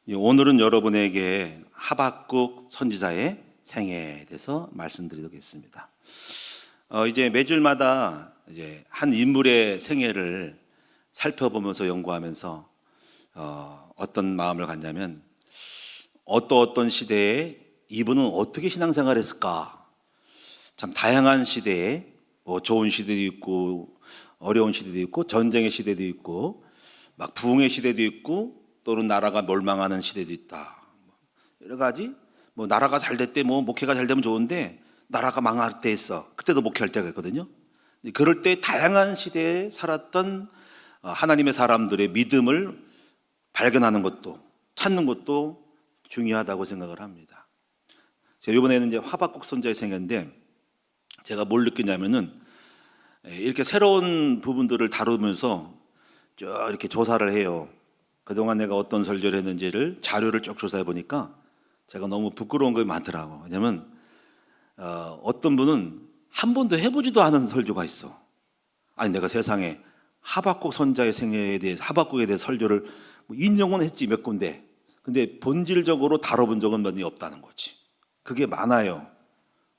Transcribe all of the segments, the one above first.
오늘은 여러분에게 하박국 선지자의 생애에 대해서 말씀드리겠습니다. 이제 매주마다 이제 한 인물의 생애를 살펴보면서 연구하면서 어떤 마음을 갖냐면 어떤 시대에 이분은 어떻게 신앙생활했을까? 참 다양한 시대에 좋은 시대도 있고 어려운 시대도 있고 전쟁의 시대도 있고 막 부흥의 시대도 있고 또는 나라가 멸망하는 시대도 있다. 여러 가지 나라가 잘 될 때 목회가 잘 되면 좋은데 나라가 망할 때 있어. 그때도 목회할 때가 있거든요. 그럴 때 다양한 시대에 살았던 하나님의 사람들의 믿음을 발견하는 것도 찾는 것도 중요하다고 생각을 합니다. 제가 이번에는 이제 하박국 선지자의 생애인데 제가 뭘 느끼냐면은 이렇게 새로운 부분들을 다루면서 쭉 이렇게 조사를 해요. 그동안 내가 어떤 설교를 했는지를 자료를 쭉 조사해 보니까 제가 너무 부끄러운 게 많더라고. 왜냐면 어떤 분은 한 번도 해보지도 않은 설교가 있어. 아니 내가 세상에 하박국 선지자의 생애에 대해서 하박국에 대해 설교를 인용은 했지 몇 군데. 근데 본질적으로 다뤄본 적은 많이 없다는 거지. 그게 많아요.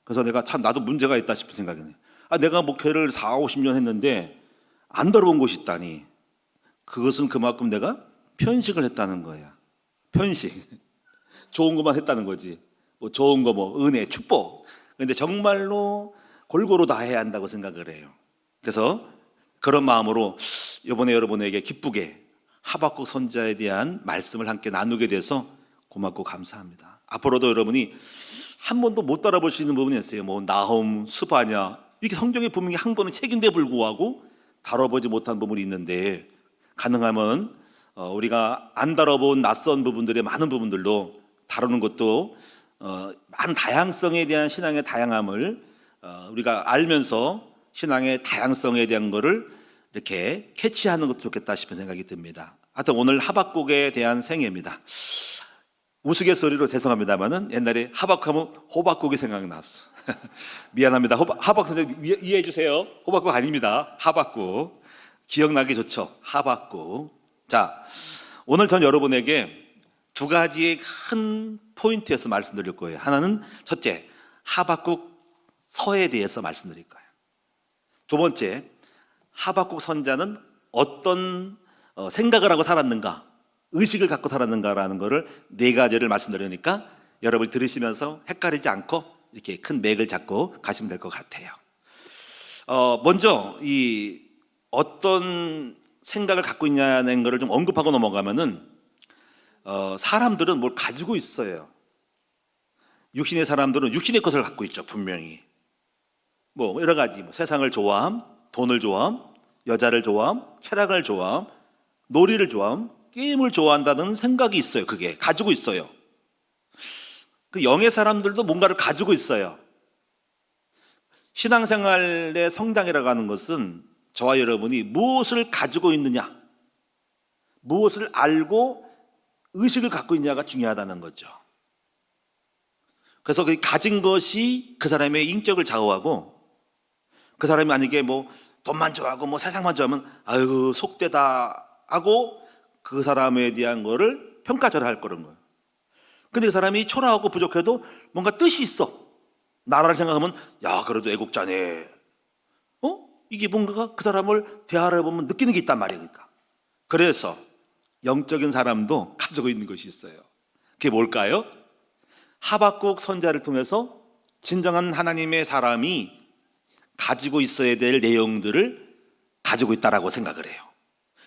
그래서 내가 참 나도 문제가 있다 싶은 생각이 나요. 내가 목회를 4, 50년 했는데 안 다뤄본 곳이 있다니. 그것은 그만큼 내가 편식을 했다는 거야. 편식. 좋은 것만 했다는 거지. 좋은 거 은혜, 축복. 근데 정말로 골고루 다 해야 한다고 생각을 해요. 그래서 그런 마음으로 이번에 여러분에게 기쁘게 하박국 선지자에 대한 말씀을 함께 나누게 돼서 고맙고 감사합니다. 앞으로도 여러분이 한 번도 못 따라볼 수 있는 부분이 있어요. 나홈, 스바냐 이렇게 성경에 분명히 한 권의 책인데 불구하고 다뤄보지 못한 부분이 있는데 가능하면 우리가 안 다뤄본 낯선 부분들의 많은 부분들도 다루는 것도 많은 다양성에 대한 신앙의 다양함을 우리가 알면서 신앙의 다양성에 대한 거를 이렇게 캐치하는 것도 좋겠다 싶은 생각이 듭니다. 하여튼 오늘 하박국에 대한 생애입니다. 우스갯소리로 죄송합니다만은 옛날에 하박하면 호박국이 생각났어. 미안합니다. 하박 선생님 이해해 주세요. 호박국 아닙니다. 하박국. 기억나기 좋죠. 하박국. 자, 오늘 전 여러분에게 두 가지의 큰 포인트에서 말씀드릴 거예요. 하나는 첫째, 하박국 서에 대해서 말씀드릴 거예요. 두 번째, 하박국 선지자는 어떤 생각을 하고 살았는가, 의식을 갖고 살았는가라는 것을 네 가지를 말씀드리니까 여러분이 들으시면서 헷갈리지 않고 이렇게 큰 맥을 잡고 가시면 될 것 같아요. 먼저 이 어떤 생각을 갖고 있냐는 것을 좀 언급하고 넘어가면은 사람들은 뭘 가지고 있어요. 육신의 사람들은 육신의 것을 갖고 있죠. 분명히 여러 가지 세상을 좋아함, 돈을 좋아함, 여자를 좋아함, 쾌락을 좋아함, 놀이를 좋아함, 게임을 좋아한다는 생각이 있어요. 그게 가지고 있어요. 그 영의 사람들도 뭔가를 가지고 있어요. 신앙생활의 성장이라고 하는 것은 저와 여러분이 무엇을 가지고 있느냐, 무엇을 알고 의식을 갖고 있냐가 중요하다는 거죠. 그래서 그 가진 것이 그 사람의 인격을 좌우하고, 그 사람이 만약에 돈만 좋아하고 세상만 좋아하면 아유 속되다 하고 그 사람에 대한 거를 평가절하할 거는 거예요. 근데 그 사람이 초라하고 부족해도 뭔가 뜻이 있어. 나라를 생각하면 야 그래도 애국자네. 이게 뭔가가 그 사람을 대하려 보면 느끼는 게 있단 말이니까. 그래서 영적인 사람도 가지고 있는 것이 있어요. 그게 뭘까요? 하박국 선지자를 통해서 진정한 하나님의 사람이 가지고 있어야 될 내용들을 가지고 있다라고 생각을 해요.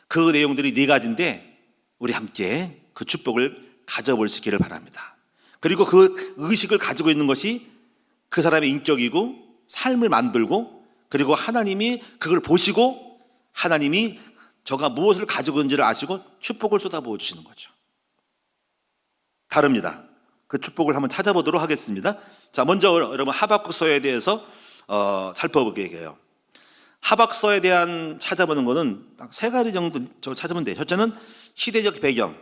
그 내용들이 네 가지인데 우리 함께 그 축복을 가져볼 수 있기를 바랍니다. 그리고 그 의식을 가지고 있는 것이 그 사람의 인격이고 삶을 만들고, 그리고 하나님이 그걸 보시고 하나님이 저가 무엇을 가지고 있는지를 아시고 축복을 쏟아부어 주시는 거죠. 다릅니다. 그 축복을 한번 찾아보도록 하겠습니다. 자, 먼저 여러분 하박국서에 대해서 살펴보게 해요. 하박서에 대한 찾아보는 것은 딱 세 가지 정도 찾으면 돼요. 첫째는 시대적 배경,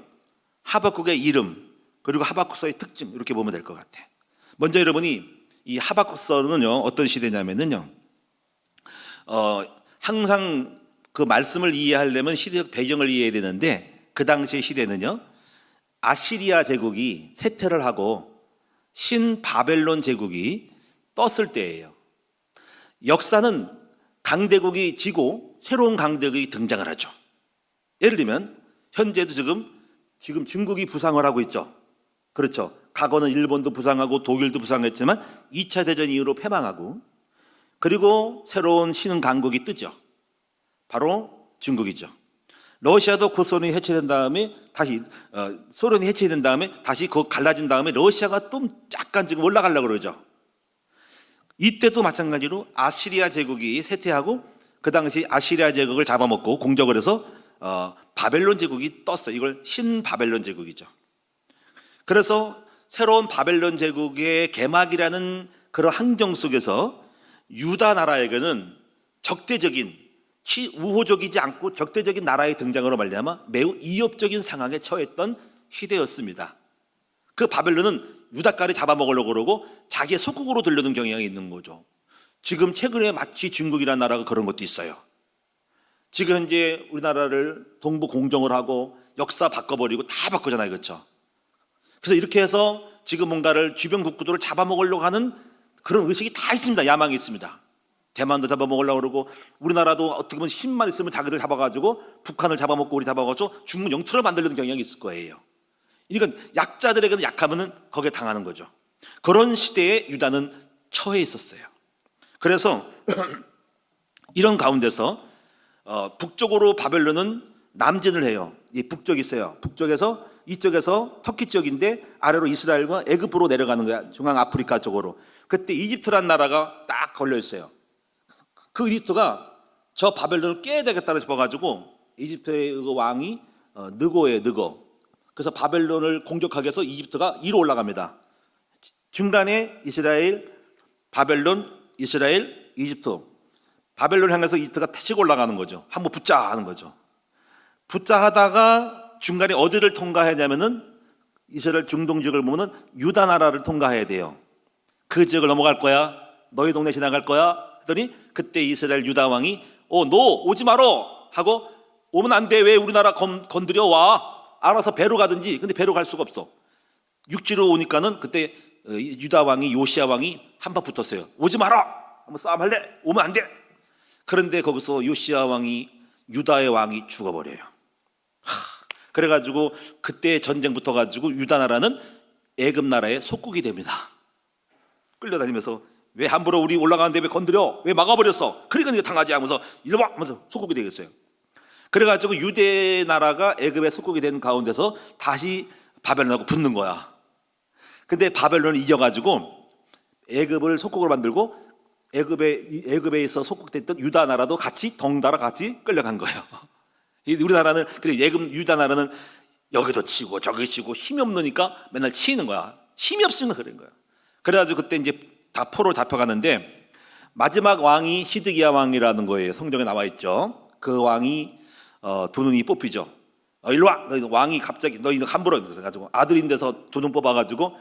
하박국의 이름, 그리고 하박국서의 특징, 이렇게 보면 될 것 같아. 먼저 여러분이 이 하박국서는요 어떤 시대냐면은요 항상 그 말씀을 이해하려면 시대적 배경을 이해해야 되는데 그 당시의 시대는요 아시리아 제국이 쇠퇴를 하고 신바벨론 제국이 떴을 때예요. 역사는 강대국이 지고 새로운 강대국이 등장을 하죠. 예를 들면 현재도 지금 중국이 부상을 하고 있죠. 그렇죠. 과거는 일본도 부상하고 독일도 부상했지만 2차 대전 이후로 패망하고, 그리고 새로운 신흥 강국이 뜨죠. 바로 중국이죠. 러시아도 그 소련이 해체된 다음에 다시 그 갈라진 다음에 러시아가 또 약간 지금 올라가려고 그러죠. 이때도 마찬가지로 아시리아 제국이 쇠퇴하고 그 당시 아시리아 제국을 잡아먹고 공격을 해서 바벨론 제국이 떴어요. 이걸 신바벨론 제국이죠. 그래서 새로운 바벨론 제국의 개막이라는 그런 환경 속에서 유다 나라에게는 적대적인, 우호적이지 않고 적대적인 나라의 등장으로 말미암아 매우 이협적인 상황에 처했던 시대였습니다. 그 바벨론은 유다까지 잡아먹으려고 그러고 자기의 속국으로 들려는 경향이 있는 거죠. 지금 최근에 마치 중국이라는 나라가 그런 것도 있어요. 지금 현재 우리나라를 동부 공정을 하고 역사 바꿔버리고 다 바꾸잖아요. 그렇죠? 그래서 이렇게 해서 지금 뭔가를 주변 국구들을 잡아먹으려고 하는 그런 의식이 다 있습니다. 야망이 있습니다. 대만도 잡아먹으려고 그러고, 우리나라도 어떻게 보면 힘만 있으면 자기들 잡아가지고 북한을 잡아먹고 우리 잡아가지고 중국 영토를 만들려는 경향이 있을 거예요. 그러니까 약자들에게는 약하면은 거기에 당하는 거죠. 그런 시대에 유다는 처해 있었어요. 그래서 이런 가운데서 북쪽으로 바벨론은 남진을 해요. 이 북쪽이 있어요. 북쪽에서 이쪽에서 터키 쪽인데 아래로 이스라엘과 애굽으로 내려가는 거야. 중앙 아프리카 쪽으로. 그때 이집트란 나라가 딱 걸려 있어요. 그 이집트가 저 바벨론을 깨야 되겠다고 싶어가지고 이집트의 그 왕이 느고예요. 느고. 그래서 바벨론을 공격하기 위해서 이집트가 위로 올라갑니다. 중간에 이스라엘, 바벨론, 이스라엘, 이집트. 바벨론 향해서 이집트가 치고 올라가는 거죠. 한번 붙자 하는 거죠. 붙자 하다가 중간에 어디를 통과해야 되냐면은 이스라엘 중동 지역을 보면은 유다 나라를 통과해야 돼요. 그 지역을 넘어갈 거야? 너희 동네 지나갈 거야? 했더니 그때 이스라엘 유다 왕이 너 오지 마라 하고, 오면 안 돼. 왜 우리나라 건드려? 와. 알아서 배로 가든지. 근데 배로 갈 수가 없어. 육지로 오니까는 그때 유다 왕이, 요시야 왕이 한번 붙었어요. 오지 마라. 한번 싸움할래? 오면 안 돼. 그런데 거기서 요시야 왕이, 유다의 왕이 죽어버려요. 그래가지고 그때 전쟁 붙어가지고 유다 나라는 애굽 나라의 속국이 됩니다. 끌려다니면서 왜 함부로 우리 올라가는데 왜 건드려? 왜 막아버렸어? 그러니까 이거 당하지 하면서 이러봐 하면서 속국이 되겠어요. 그래가지고 유대 나라가 애굽의 속국이 된 가운데서 다시 바벨론하고 붙는 거야. 근데 바벨론을 이겨가지고 애굽을 속국으로 만들고 애굽에 있어 속국됐던 유다 나라도 같이 덩달아 같이 끌려간 거예요. 우리나라는, 그래, 유다 나라는 여기도 치고 저기 치고 힘이 없으니까 맨날 치는 거야. 힘이 없으니까 그런 거야. 그래가지고 그때 이제 다 포로 잡혀가는데 마지막 왕이 히드기야 왕이라는 거예요. 성경에 나와 있죠. 그 왕이 두 눈이 뽑히죠. 일로 와. 너 왕이 갑자기 너 이거 함부로 해가지고 아들인데서 두 눈 뽑아가지고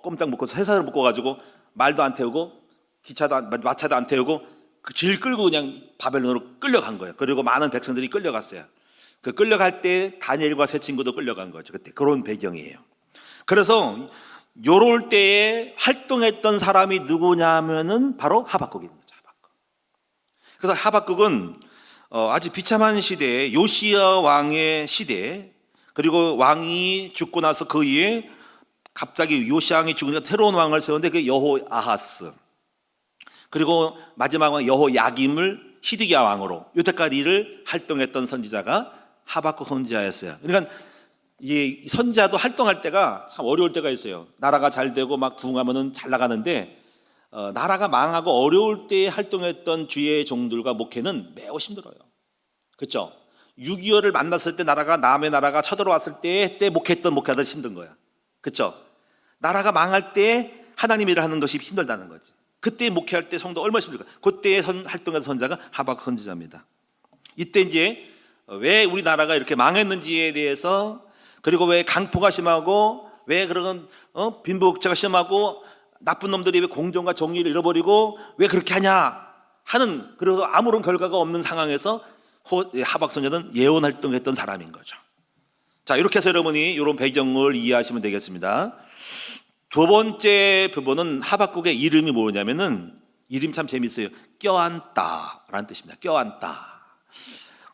꼼짝 묶고 세살을 묶어가지고 말도 안 태우고 마차도 안 태우고 그 질 끌고 그냥 바벨론으로 끌려간 거예요. 그리고 많은 백성들이 끌려갔어요. 그 끌려갈 때 다니엘과 세 친구도 끌려간 거죠. 그때 그런 배경이에요. 그래서 요럴 때에 활동했던 사람이 누구냐면은 바로 하박국인 거죠. 하박국. 그래서 하박국은 아주 비참한 시대에 요시야 왕의 시대, 그리고 왕이 죽고 나서 그 이후에 갑자기 요시야 왕이 죽으니까 새로운 왕을 세웠는데 그게 여호아하스, 그리고 마지막 왕 여호야김을 히드기야 왕으로, 여태까지를 활동했던 선지자가 하박국 선지자였어요. 그러니까 이 선지자도 활동할 때가 참 어려울 때가 있어요. 나라가 잘 되고 막 부흥하면은 잘 나가는데 나라가 망하고 어려울 때 활동했던 주의 종들과 목회는 매우 힘들어요. 그렇죠? 6.25를 만났을 때 남의 나라가 쳐들어왔을 때 목회했던 목회자들 힘든 거야. 그렇죠? 나라가 망할 때 하나님 일을 하는 것이 힘들다는 거지. 그때 목회할 때 성도 얼마나 힘들까? 그때 활동한 선지자가 하박국 선지자입니다. 이때 이제 왜 우리나라가 이렇게 망했는지에 대해서, 그리고 왜 강포가 심하고 왜 그런 빈부격차가 심하고 나쁜 놈들이 왜 공정과 정의를 잃어버리고 왜 그렇게 하냐 하는, 그래서 아무런 결과가 없는 상황에서 하박 선지자는 예언 활동했던 사람인 거죠. 자, 이렇게 해서 여러분이 이런 배경을 이해하시면 되겠습니다. 두 번째 부분은 하박국의 이름이 뭐냐면은 이름이 참 재밌어요. 껴안다라는 뜻입니다. 껴안다.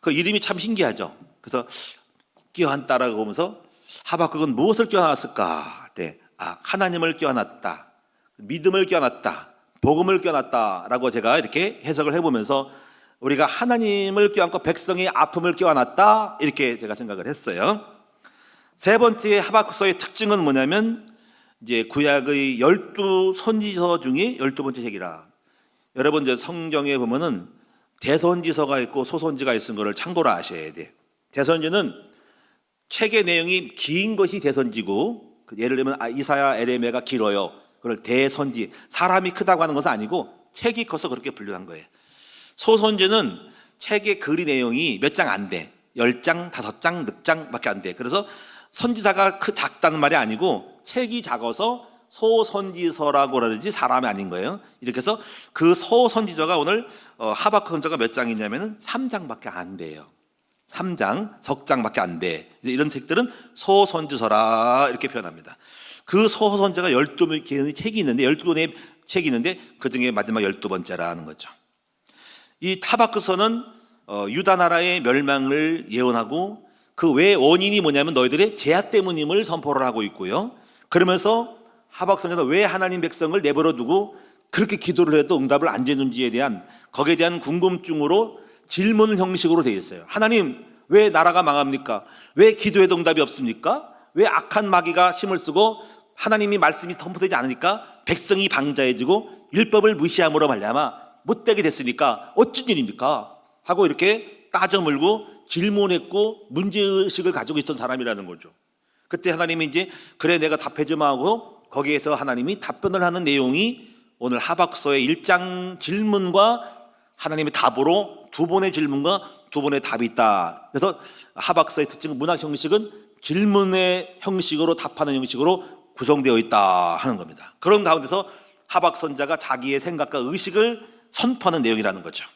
그 이름이 참 신기하죠. 그래서 껴안다라고 보면서 하박국은 무엇을 껴안았을까? 네. 하나님을 껴안았다. 믿음을 껴안았다. 복음을 껴안았다라고 제가 이렇게 해석을 해보면서 우리가 하나님을 껴안고 백성의 아픔을 껴안았다 이렇게 제가 생각을 했어요. 세 번째 하박국서의 특징은 뭐냐면 이제 구약의 12선지서 중에 12번째 책이라. 여러분 이제 성경에 보면은 대선지서가 있고 소선지가 있는 것을 참고로 아셔야 돼. 대선지는 책의 내용이 긴 것이 대선지고, 예를 들면 이사야, 에레미야가 길어요. 그걸 대선지, 사람이 크다고 하는 것은 아니고 책이 커서 그렇게 분류한 거예요. 소선지는 책의 글이 내용이 몇 장 안 돼. 10장, 5장, 6장밖에 안 돼. 그래서 선지자가 작다는 말이 아니고 책이 작아서 소선지서라고 그러지 사람이 아닌 거예요. 이렇게 해서 그 소선지서가 오늘 하박국 선지서가 몇 장이냐면은 3장밖에 안 돼요. 3장, 석장밖에 안 돼. 이런 책들은 소선지서라 이렇게 표현합니다. 그 소선지서가 12개의 책이 있는데 12권의 책이 있는데 그 중에 마지막 12번째라는 거죠. 이 하박국서는 유다 나라의 멸망을 예언하고 그 외 원인이 뭐냐면 너희들의 죄악 때문임을 선포를 하고 있고요. 그러면서 하박국서는 왜 하나님 백성을 내버려 두고 그렇게 기도를 해도 응답을 안 주는지에 대한 거기에 대한 궁금증으로 질문 형식으로 되어 있어요. 하나님 왜 나라가 망합니까? 왜 기도해도 응답이 없습니까? 왜 악한 마귀가 힘을 쓰고 하나님이 말씀이 선포되지 않으니까 백성이 방자해지고 율법을 무시함으로 말미암아 못되게 됐으니까 어쩐 일입니까? 하고 이렇게 따져 물고 질문했고 문제의식을 가지고 있던 사람이라는 거죠. 그때 하나님이 이제 그래 내가 답해주마 하고 거기에서 하나님이 답변을 하는 내용이 오늘 하박국서의 1장 질문과 하나님의 답으로 두 번의 질문과 두 번의 답이 있다. 그래서 하박국서의 특징은 문학 형식은 질문의 형식으로 답하는 형식으로 구성되어 있다 하는 겁니다. 그런 가운데서 하박 선자가 자기의 생각과 의식을 선포하는 내용이라는 거죠.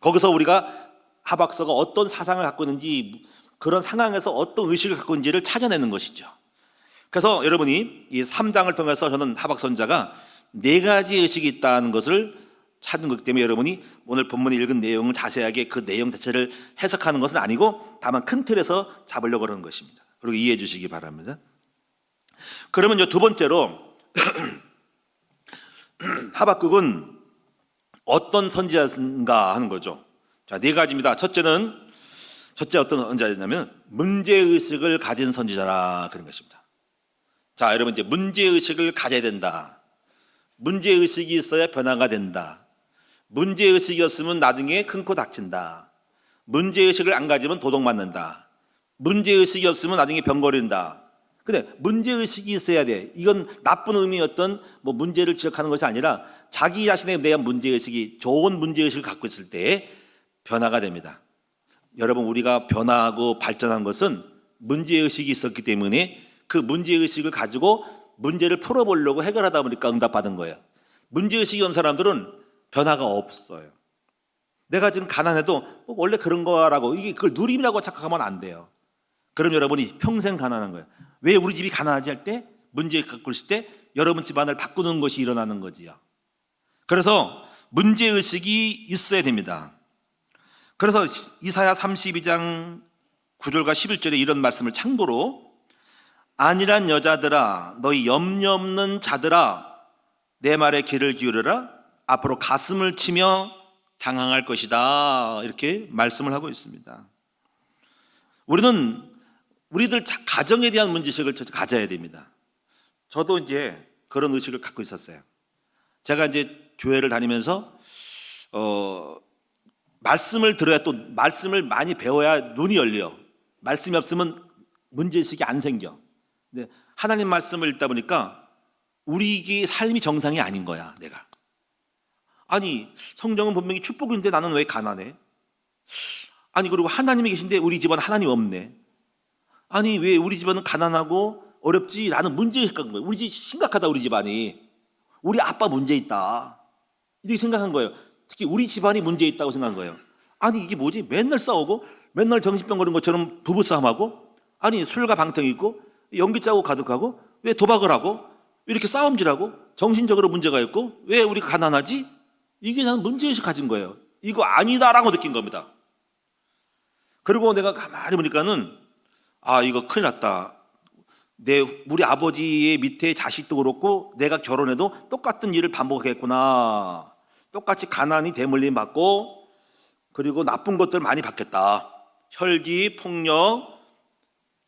거기서 우리가 하박서가 어떤 사상을 갖고 있는지 그런 상황에서 어떤 의식을 갖고 있는지를 찾아내는 것이죠. 그래서 여러분이 이 3장을 통해서 저는 하박 선자가 4가지 의식이 있다는 것을 찾은 것이기 때문에 여러분이 오늘 본문에 읽은 내용을 자세하게 그 내용 자체를 해석하는 것은 아니고 다만 큰 틀에서 잡으려고 하는 것입니다. 그리고 이해해 주시기 바랍니다. 그러면 이제 두 번째로 하박국은 어떤 선지자인가 하는 거죠. 자, 4가지입니다. 첫째 어떤 선지자냐면 문제의식을 가진 선지자라 그런 것입니다. 자, 여러분 이제 문제의식을 가져야 된다. 문제의식이 있어야 변화가 된다. 문제의식이 없으면 나중에 큰 코 닥친다. 문제의식을 안 가지면 도둑 맞는다. 문제의식이 없으면 나중에 병 걸린다. 근데 문제의식이 있어야 돼. 이건 나쁜 의미의 어떤 문제를 지적하는 것이 아니라 자기 자신에 대한 문제의식이 좋은 문제의식을 갖고 있을 때 변화가 됩니다. 여러분 우리가 변화하고 발전한 것은 문제의식이 있었기 때문에 그 문제의식을 가지고 문제를 풀어보려고 해결하다 보니까 응답받은 거예요. 문제의식이 온 사람들은 변화가 없어요. 내가 지금 가난해도 원래 그런 거라고 이게 그걸 누림이라고 착각하면 안 돼요. 그럼 여러분이 평생 가난한 거예요. 왜 우리 집이 가난하지 할 때 문제 갖고 있을 때 여러분 집안을 바꾸는 것이 일어나는 거지요. 그래서 문제의식이 있어야 됩니다. 그래서 이사야 32장 9절과 11절에 이런 말씀을 참고로 안일한 여자들아 너희 염려 없는 자들아 내 말에 귀를 기울여라 앞으로 가슴을 치며 당황할 것이다 이렇게 말씀을 하고 있습니다. 우리들 가정에 대한 문제의식을 가져야 됩니다. 저도 이제 그런 의식을 갖고 있었어요. 제가 이제 교회를 다니면서 말씀을 들어야 또 말씀을 많이 배워야 눈이 열려. 말씀이 없으면 문제의식이 안 생겨. 근데 하나님 말씀을 읽다 보니까 우리 삶이 정상이 아닌 거야, 내가. 아니, 성경은 분명히 축복인데 나는 왜 가난해? 아니, 그리고 하나님이 계신데 우리 집안 하나님 없네. 아니, 왜 우리 집안은 가난하고 어렵지? 나는 문제의식 갖는 거예요. 우리 집 심각하다, 우리 집안이. 우리 아빠 문제 있다. 이렇게 생각한 거예요. 특히 우리 집안이 문제 있다고 생각한 거예요. 아니, 이게 뭐지? 맨날 싸우고 맨날 정신병 걸린 것처럼 부부싸움하고 아니 술과 방탕이 있고 연기 짜고 가득하고 왜 도박을 하고 왜 이렇게 싸움질하고 정신적으로 문제가 있고 왜 우리가 가난하지? 이게 나는 문제의식 가진 거예요. 이거 아니다라고 느낀 겁니다. 그리고 내가 가만히 보니까는 이거 큰일 났다. 우리 아버지의 밑에 자식도 그렇고 내가 결혼해도 똑같은 일을 반복하겠구나. 똑같이 가난이 대물림 받고 그리고 나쁜 것들 많이 받겠다. 혈기, 폭력,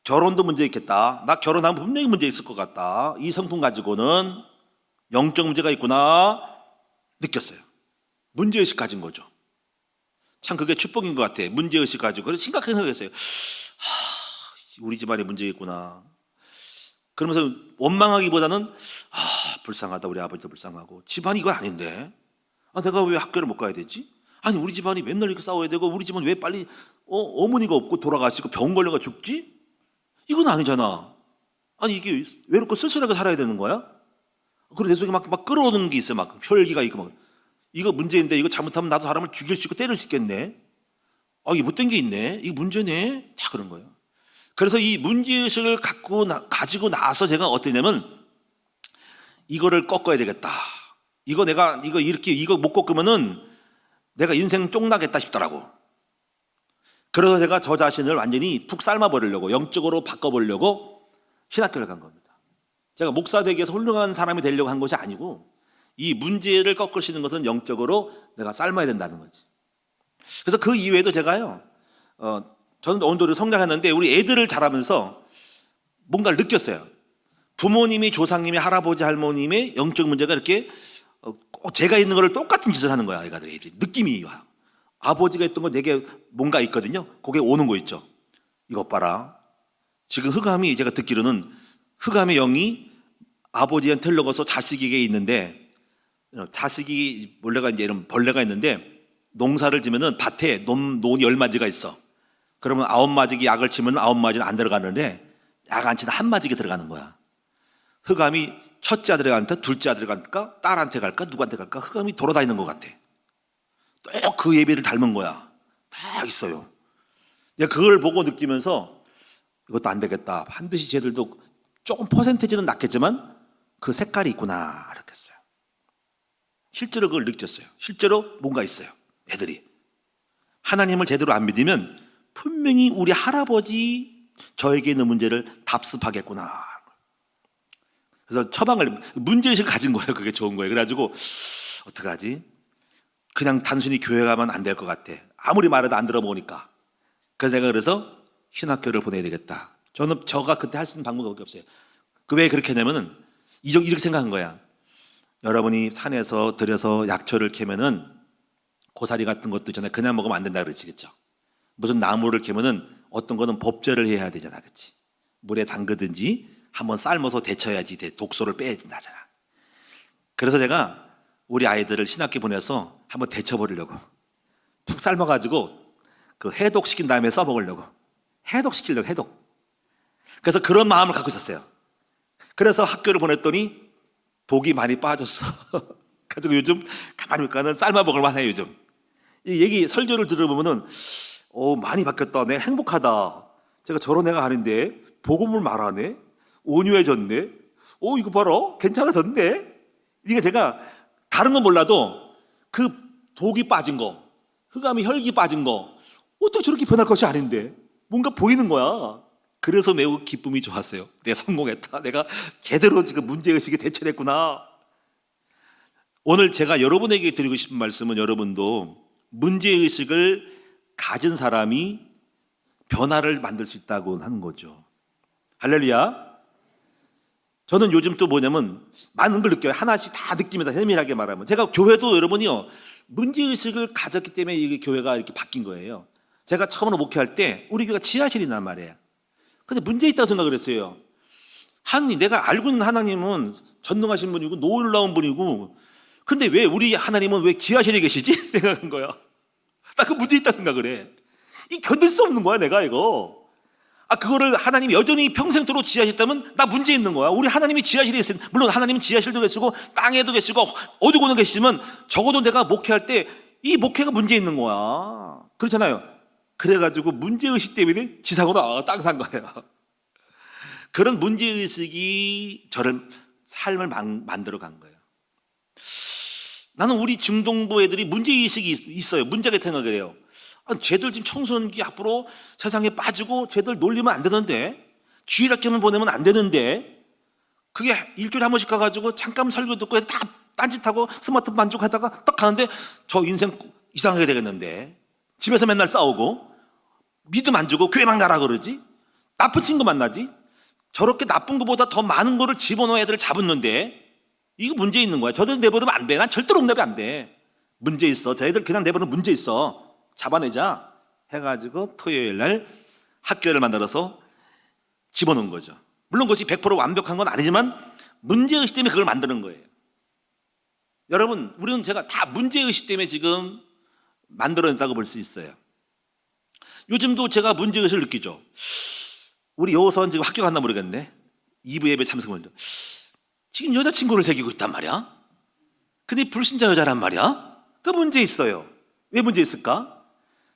결혼도 문제 있겠다. 나 결혼하면 분명히 문제 있을 것 같다. 이 성품 가지고는 영적 문제가 있구나 느꼈어요. 문제의식 가진 거죠. 참 그게 축복인 것 같아. 문제의식 가지고. 그래서 심각하게 생각했어요. 우리 집안에 문제 있구나. 그러면서 원망하기보다는 불쌍하다. 우리 아버지도 불쌍하고 집안이 이건 아닌데 내가 왜 학교를 못 가야 되지? 아니 우리 집안이 맨날 이렇게 싸워야 되고 우리 집안 왜 빨리 어머니가 없고 돌아가시고 병 걸려가 죽지? 이건 아니잖아. 아니 이게 외롭고 쓸쓸하게 살아야 되는 거야? 그리고 내 속에 막 끌어오는 게 있어요. 막 혈기가 있고 막 이거 문제인데 이거 잘못하면 나도 사람을 죽일 수 있고 때릴 수 있겠네. 이게 못된 게 있네. 이거 문제네. 다 그런 거예요. 그래서 이 문제의식을 가지고 나서 제가 어떠냐면 이거를 꺾어야 되겠다. 이거 못 꺾으면은 내가 인생 쫑나겠다 싶더라고. 그래서 제가 저 자신을 완전히 푹 삶아버리려고 영적으로 바꿔보려고 신학교를 간 겁니다. 제가 목사 되기 위해서 훌륭한 사람이 되려고 한 것이 아니고 이 문제를 꺾을 수 있는 것은 영적으로 내가 삶아야 된다는 거지. 그래서 그 이외에도 제가요, 저는 온도를 성장했는데 우리 애들을 자라면서 뭔가를 느꼈어요. 부모님이, 조상님이, 할아버지, 할머님의 영적 문제가 이렇게 제가 있는 거를 똑같은 짓을 하는 거야. 애들이 느낌이 와요. 아버지가 했던 거 내게 뭔가 있거든요. 거기에 오는 거 있죠. 이것 봐라. 지금 흑암이, 제가 듣기로는 흑암의 영이 아버지한테 흘러가서 자식에게 있는데, 자식이 원래가 이제 이런 벌레가 있는데 농사를 지면은 밭에 논이 10마지가 있어. 그러면 9마지기 약을 치면 9마지는 안 들어가는데 약 안 치면 1마지기 들어가는 거야. 흑암이 첫째 아들에 갈까, 둘째 아들에 갈까, 딸한테 갈까, 누구한테 갈까, 흑암이 돌아다니는 것 같아. 또 그 예배를 닮은 거야. 다 있어요. 내가 그걸 보고 느끼면서 이것도 안 되겠다. 반드시 쟤들도 조금 퍼센테이지는 낮겠지만 그 색깔이 있구나 느꼈어요. 실제로 그걸 느꼈어요. 실제로 뭔가 있어요. 애들이 하나님을 제대로 안 믿으면 분명히 우리 할아버지 저에게 있는 문제를 답습하겠구나. 그래서 처방을, 문제의식을 가진 거예요. 그게 좋은 거예요. 그래가지고 어떡하지? 그냥 단순히 교회 가면 안 될 것 같아. 아무리 말해도 안 들어보니까. 그래서 내가 신학교를 보내야 되겠다. 저가 그때 할 수 있는 방법이 없어요. 왜 그렇게 하냐면은 이렇게 생각한 거야. 여러분이 산에서 들여서 약초를 캐면은 고사리 같은 것도 있잖아요. 그냥 먹으면 안 된다 그러시겠죠. 무슨 나무를 캐면은 어떤 거는 법제를 해야 되잖아. 그렇지? 물에 담그든지 한번 삶아서 데쳐야지 독소를 빼야 된다잖아. 그래서 제가 우리 아이들을 신학교 보내서 한번 데쳐버리려고 푹 삶아가지고 그 해독시킨 다음에 써먹으려고 해독. 그래서 그런 마음을 갖고 있었어요. 그래서 학교를 보냈더니 독이 많이 빠졌어. 그래서 요즘 가만히 보니까는 삶아먹을 만해. 요즘 이 얘기 설교를 들어보면은 많이 바뀌었다. 내가 행복하다. 제가 저런 애가 아닌데 복음을 말하네. 온유해졌네. 이거 봐라. 괜찮아졌네. 이게 제가 다른 건 몰라도 그 독이 빠진 거, 흑암이 혈기 빠진 거 어떻게 저렇게 변할 것이 아닌데 뭔가 보이는 거야. 그래서 매우 기쁨이 좋았어요. 내가 성공했다. 내가 제대로 지금 문제의식에 대처했구나. 오늘 제가 여러분에게 드리고 싶은 말씀은 여러분도 문제의식을 가진 사람이 변화를 만들 수 있다고 하는 거죠. 할렐루야. 저는 요즘 또 뭐냐면 많은 걸 느껴요. 하나씩 다 느끼면서 세밀하게 말하면. 제가 교회도 여러분이요, 문제의식을 가졌기 때문에 이게 교회가 이렇게 바뀐 거예요. 제가 처음으로 목회할 때 우리 교회가 지하실이 있단 말이에요. 근데 문제 있다고 생각을 했어요. 내가 알고 있는 하나님은 전능하신 분이고 놀라운 분이고, 근데 왜 우리 하나님은 왜 지하실에 계시지? 생각한 거야. 나 그 문제 있다고 생각을 해. 이 견딜 수 없는 거야 내가 이거. 그거를 하나님이 여전히 평생토록 지하실다면 나 문제 있는 거야. 우리 하나님이 지하실에 있으면, 물론 하나님은 지하실도 계시고 땅에도 계시고 어디 고는 계시지만 적어도 내가 목회할 때 이 목회가 문제 있는 거야. 그렇잖아요. 그래가지고 문제의식 때문에 지상으로 땅 산 거야. 그런 문제의식이 저를 삶을 만들어 간 거예요. 나는 우리 중동부 애들이 문제의식이 있어요. 문제가 생각을 해요. 쟤들 지금 청소년기 앞으로 세상에 빠지고 쟤들 놀리면 안 되는데, 주일학교만 보내면 안 되는데, 그게 일주일에 한 번씩 가가지고 잠깐 설교 듣고 다 딴짓하고 스마트폰 만족하다가 딱 가는데 저 인생 이상하게 되겠는데, 집에서 맨날 싸우고 믿음 안 주고 교회만 가라 그러지, 나쁜 친구 만나지, 저렇게 나쁜 것보다 더 많은 거를 집어넣어 애들을 잡았는데 이거 문제 있는 거야. 저들 내버리면 안 돼. 난 절대로 내버려 안 돼. 문제 있어. 저희들 그냥 내버리면 문제 있어. 잡아내자 해가지고 토요일 날 학교를 만들어서 집어넣은 거죠. 물론 그것이 100% 완벽한 건 아니지만 문제의식 때문에 그걸 만드는 거예요. 여러분, 우리는 제가 다 문제의식 때문에 지금 만들어냈다고 볼 수 있어요. 요즘도 제가 문제의식을 느끼죠. 우리 여호선 지금 학교 갔나 모르겠네. 2부 예배 참석을 지금 여자친구를 사귀고 있단 말이야. 근데 불신자 여자란 말이야. 그 문제 있어요. 왜 문제 있을까?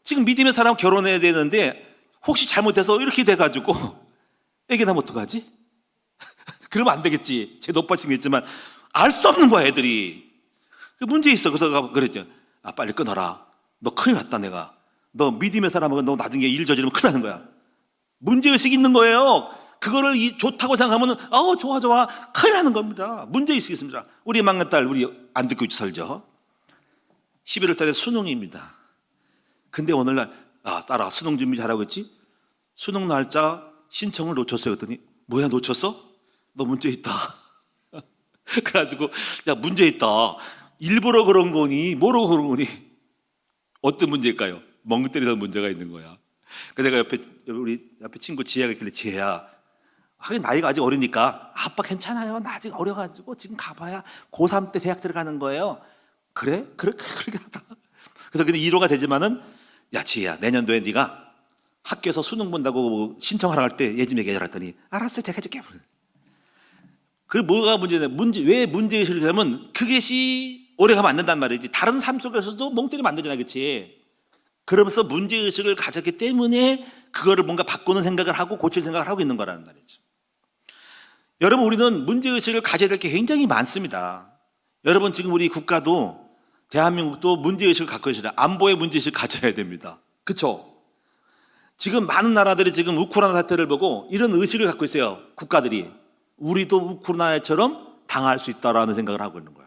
지금 믿음의 사람 결혼해야 되는데 혹시 잘못해서 이렇게 돼가지고 애기 낳으면 어떡하지? 그러면 안 되겠지. 제 높아지겠지만 알 수 없는 거야 애들이. 그 문제 있어. 그래서 그랬죠. 빨리 끊어라. 너 큰일 났다 내가. 너 믿음의 사람하고 너 나중에 일 저지르면 큰일 나는 거야. 문제의식이 있는 거예요. 그거를 좋다고 생각하면 좋아 큰일 나는 겁니다. 문제의식이 있습니다. 우리 막내딸 우리 안 듣고 살죠. 11월 달에 수능입니다. 근데 오늘날 딸아 수능 준비 잘하고 있지? 수능 날짜 신청을 놓쳤어요. 그랬더니 뭐야 놓쳤어? 너 문제 있다. 그래가지고 야 문제 있다. 일부러 그런 거니 모르고 그런 거니? 어떤 문제일까요? 멍 때리던 문제가 있는 거야. 그래서 내가 우리 옆에 친구 지혜가 있길래 지혜야, 하긴 나이가 아직 어리니까 아빠 괜찮아요. 나 아직 어려가지고 지금 가봐야 고3 때 대학 들어가는 거예요. 그래? 그렇게 하다. 그래서 근데 1호가 되지만은 야 지혜야 내년도에 네가 학교에서 수능 본다고 신청하러 갈 때 얘 좀 얘기해라 했더니 알았어 제가 해줄게. 그 뭐가 문제냐? 왜 문제의식을 하면 그것이 오래가면 안 된단 말이지. 다른 삶 속에서도 멍 때리면 안 되잖아, 그렇지? 그러면서 문제의식을 가졌기 때문에 그거를 뭔가 바꾸는 생각을 하고 고칠 생각을 하고 있는 거라는 말이죠. 여러분 우리는 문제의식을 가져야 될 게 굉장히 많습니다. 여러분 지금 우리 국가도 대한민국도 문제의식을 갖고 있어야 돼요. 안보의 문제의식을 가져야 됩니다. 그렇죠? 지금 많은 나라들이 지금 우크라이나 사태를 보고 이런 의식을 갖고 있어요. 국가들이. 우리도 우크라이나처럼 당할 수 있다라는 생각을 하고 있는 거야.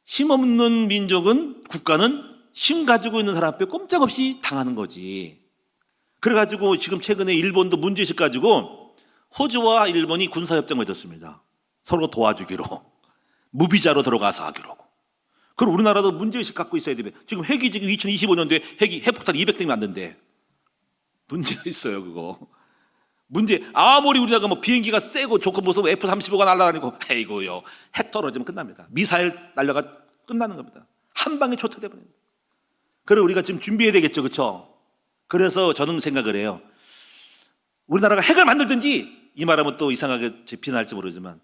힘없는 민족은 국가는 힘 가지고 있는 사람 앞에 꼼짝없이 당하는 거지. 그래가지고 지금 최근에 일본도 문제의식 가지고 호주와 일본이 군사협정을 맺었습니다. 서로 도와주기로. 무비자로 들어가서 하기로 하고. 그럼 우리나라도 문제의식 갖고 있어야 되면 지금 핵이 지금 2025년도에 핵폭탄 200등이 왔는데 문제가 있어요 그거. 문제 아무리 우리나라가 뭐 비행기가 세고 좋고 무슨 F-35가 날아다니고 에이고요 핵 떨어지면 끝납니다. 미사일 날려가 끝나는 겁니다. 한 방에 초토돼 버립니다. 그래서 우리가 지금 준비해야 되겠죠, 그렇죠? 그래서 저는 생각을 해요. 우리나라가 핵을 만들든지 이 말하면 또 이상하게 비난할지 모르지만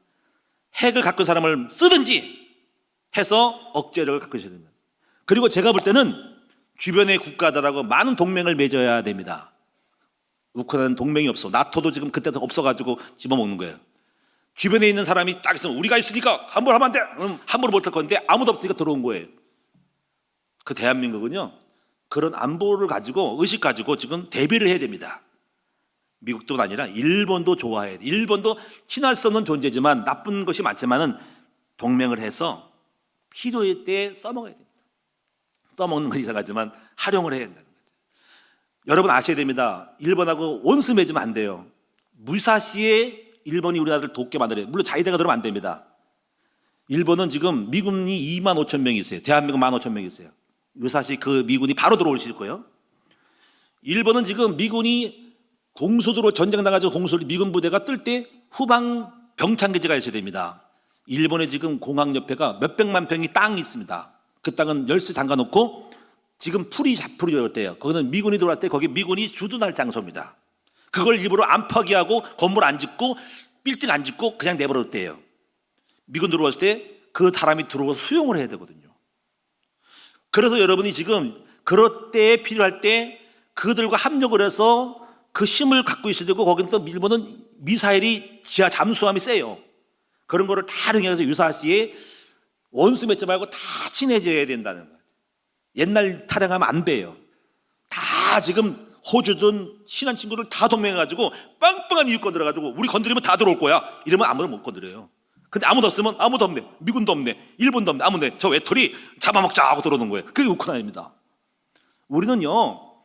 핵을 갖고 있는 사람을 쓰든지 해서 억제력을 갖고 있어야 됩니다. 그리고 제가 볼 때는 주변의 국가들하고 많은 동맹을 맺어야 됩니다. 우크라이나는 동맹이 없어. 나토도 지금 그때도 없어가지고 집어먹는 거예요. 주변에 있는 사람이 딱 있으면 우리가 있으니까 함부로 하면 안 돼. 함부로 못할 건데 아무도 없으니까 들어온 거예요. 그 대한민국은요 그런 안보를 가지고 의식 가지고 지금 대비를 해야 됩니다. 미국도 아니라 일본도 좋아해야 돼. 일본도 친할 수 없는 존재지만 나쁜 것이 많지만은 동맹을 해서 필요할 때 써먹어야 됩니다. 써먹는 건 이상하지만 활용을 해야 된다는 거죠. 여러분 아셔야 됩니다. 일본하고 원수 맺으면 안 돼요. 무사시에 일본이 우리나라를 돕게 만들어요. 물론 자위대가 들어오면 안 됩니다. 일본은 지금 미군이 2만 5천 명이 있어요. 대한민국 1만 5천 명이 있어요. 유사시 그 미군이 바로 들어올 수 있고요. 일본은 지금 미군이 공수도로 전쟁 나가지고 공수도 미군 부대가 뜰 때 후방 병창기지가 있어야 됩니다. 일본에 지금 공항 옆에가 몇백만 평이 땅이 있습니다. 그 땅은 열쇠 잠가놓고 지금 풀이 잡풀이였대요. 거기는 미군이 들어갈 때 거기 미군이 주둔할 장소입니다. 그걸 일부러 안 파기하고 건물 안 짓고 빌딩 안 짓고 그냥 내버렸대요. 미군 들어왔을 때 그 사람이 들어와서 수용을 해야 되거든요. 그래서 여러분이 지금 그럴 때 필요할 때 그들과 합력을 해서 그 힘을 갖고 있어야 되고, 거기는 또 일본은 미사일이 지하 잠수함이 세요. 그런 거를 다 응해서 유사시에 원수 맺지 말고 다 친해져야 된다는 거예요. 옛날 타령하면 안 돼요. 다 지금 호주든 친한 친구들 다 동맹해가지고 빵빵한 이웃 건드려가지고 우리 건드리면 다 들어올 거야. 이러면 아무도 못 건드려요. 근데 아무도 없으면 아무도 없네. 미군도 없네. 일본도 없네. 아무도 없네. 저 외톨이 잡아먹자 하고 들어오는 거예요. 그게 우크라이나입니다. 우리는요,